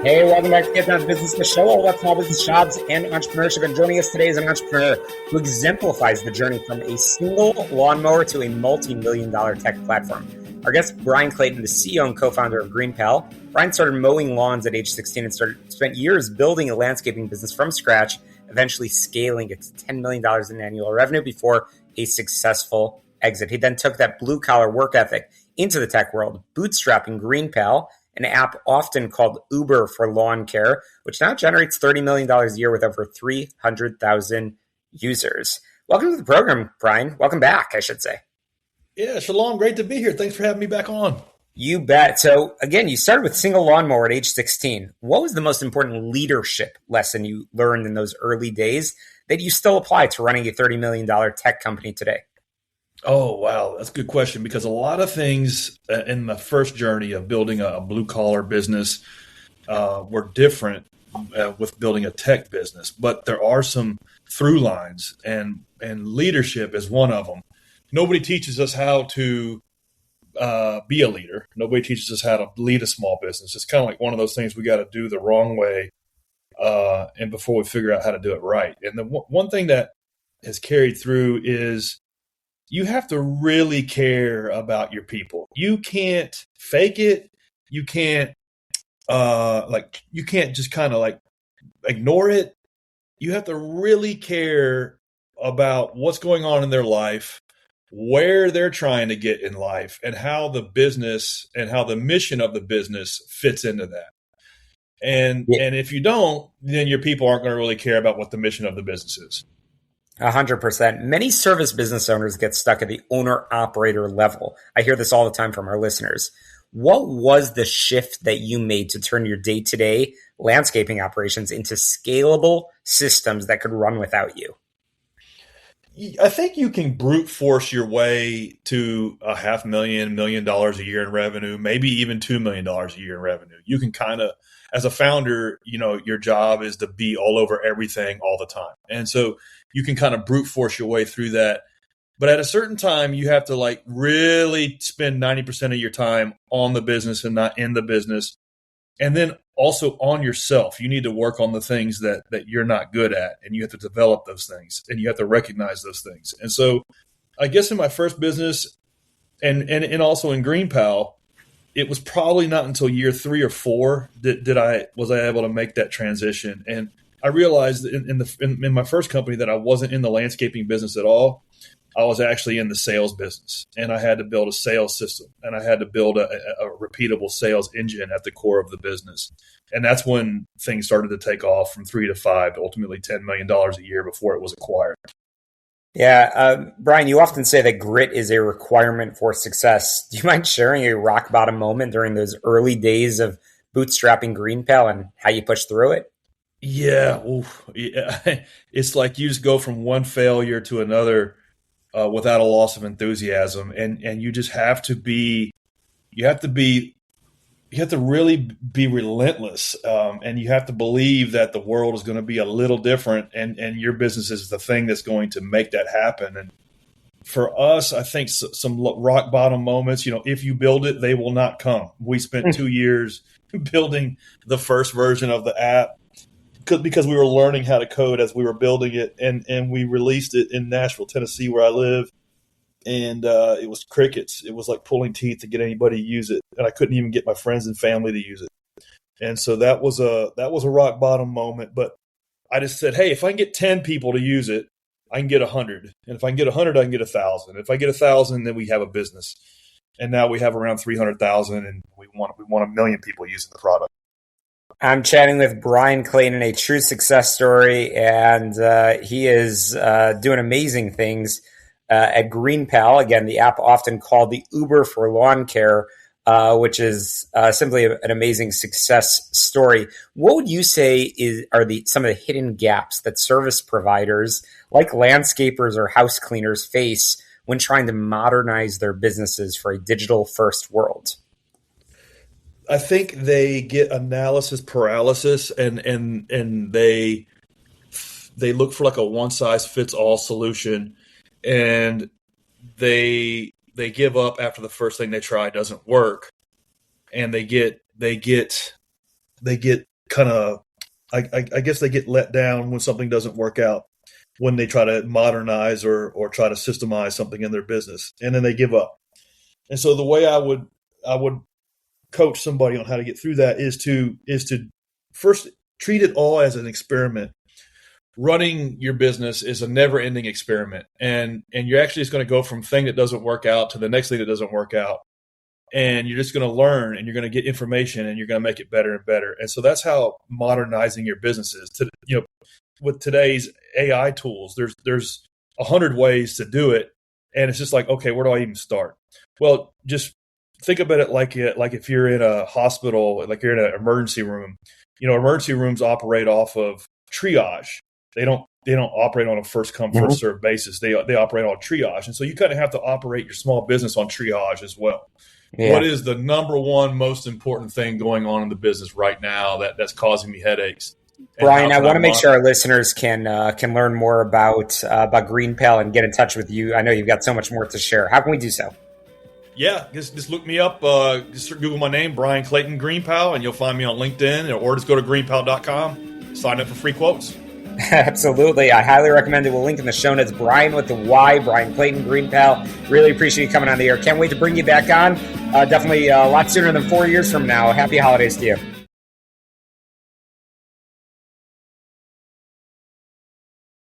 Hey, welcome back to Get Down to Business, the show all about small business jobs and entrepreneurship. And joining us today is an entrepreneur who exemplifies the journey from a single lawnmower to a multi-million-dollar tech platform. Our guest, Bryan Clayton, the CEO and co-founder of GreenPal. Bryan started mowing lawns at age 16 and spent years building a landscaping business from scratch, eventually scaling it to $10 million in annual revenue before a successful exit. He then took that blue-collar work ethic into the tech world, bootstrapping GreenPal, an app often called Uber for lawn care, which now generates $30 million a year with over 300,000 users. Welcome to the program, Bryan. Welcome back, I should say. Yeah, Shalom. Great to be here. Thanks for having me back on. You bet. So again, you started with single lawnmower at age 16. What was the most important leadership lesson you learned in those early days that you still apply to running a $30 million tech company today? Oh, wow. That's a good question, because a lot of things in the first journey of building a blue-collar business were different with building a tech business. But there are some through lines, and leadership is one of them. Nobody teaches us how to be a leader. Nobody teaches us how to lead a small business. It's kind of like one of those things we got to do the wrong way and before we figure out how to do it right. And the one thing that has carried through is you have to really care about your people. You can't fake it. You can't you can't just kind of like ignore it. You have to really care about what's going on in their life, where they're trying to get in life, and how the business and how the mission of the business fits into that. And if you don't, then your people aren't going to really care about what the mission of the business is. 100%. Many service business owners get stuck at the owner-operator level. I hear this all the time from our listeners. What was the shift that you made to turn your day-to-day landscaping operations into scalable systems that could run without you? I think you can brute force your way to $500,000, $1 million a year in revenue, maybe even $2 million a year in revenue. You can kind of, as a founder, your job is to be all over everything all the time. And so you can kind of brute force your way through that. But at a certain time, you have to really spend 90% of your time on the business and not in the business. And then also on yourself. You need to work on the things that you're not good at, and you have to develop those things, and you have to recognize those things. And so I guess in my first business and also in GreenPal, it was probably not until year 3 or 4 that was I able to make that transition. And I realized in my first company that I wasn't in the landscaping business at all. I was actually in the sales business, and I had to build a sales system, and I had to build a repeatable sales engine at the core of the business. And that's when things started to take off from 3 to 5 to ultimately $10 million a year before it was acquired. Yeah. Bryan, you often say that grit is a requirement for success. Do you mind sharing a rock bottom moment during those early days of bootstrapping GreenPal and how you pushed through it? Yeah. Yeah. It's like you just go from one failure to another without a loss of enthusiasm. And you just have to really be relentless. And you have to believe that the world is going to be a little different, and your business is the thing that's going to make that happen. And for us, I think some rock bottom moments, if you build it, they will not come. We spent 2 years building the first version of the app because we were learning how to code as we were building it, and we released it in Nashville, Tennessee, where I live. And it was crickets. It was like pulling teeth to get anybody to use it, and I couldn't even get my friends and family to use it. And so that was a rock bottom moment. But I just said, hey, if I can get 10 people to use it, I can get 100. And if I can get 100, I can get 1,000. If I get 1,000, then we have a business. And now we have around 300,000, and we want 1 million people using the product. I'm chatting with Bryan Clayton, a true success story, and he is doing amazing things at GreenPal. Again, the app often called the Uber for lawn care, which is simply an amazing success story. What would you say are some of the hidden gaps that service providers like landscapers or house cleaners face when trying to modernize their businesses for a digital-first world? I think they get analysis paralysis, and they look for like a one size fits all solution, and they give up after the first thing they try doesn't work, and they get kind of, I guess they get let down when something doesn't work out, when they try to modernize or try to systemize something in their business, and then they give up. And so the way I would coach somebody on how to get through that is to first treat it all as an experiment. Running your business is a never-ending experiment, and you're actually just going to go from thing that doesn't work out to the next thing that doesn't work out, and you're just going to learn, and you're going to get information, and you're going to make it better and better. And so that's how modernizing your business is. With today's AI tools, there's 100 ways to do it, and it's just like, okay, where do I even start? Well, just think about it like if you're in a hospital, like you're in an emergency room. Emergency rooms operate off of triage. They don't operate on a first come, first serve basis. They operate on triage. And so you kind of have to operate your small business on triage as well. Yeah. What is the number one most important thing going on in the business right now that's causing me headaches? Bryan, I want to make sure our listeners can learn more about GreenPal and get in touch with you. I know you've got so much more to share. How can we do so? Yeah, just look me up. Just Google my name, Bryan Clayton GreenPal, and you'll find me on LinkedIn, or just go to greenpal.com. Sign up for free quotes. Absolutely. I highly recommend it. We'll link in the show notes. Bryan with the Y, Bryan Clayton GreenPal. Really appreciate you coming on the air. Can't wait to bring you back on. Definitely a lot sooner than 4 years from now. Happy holidays to you.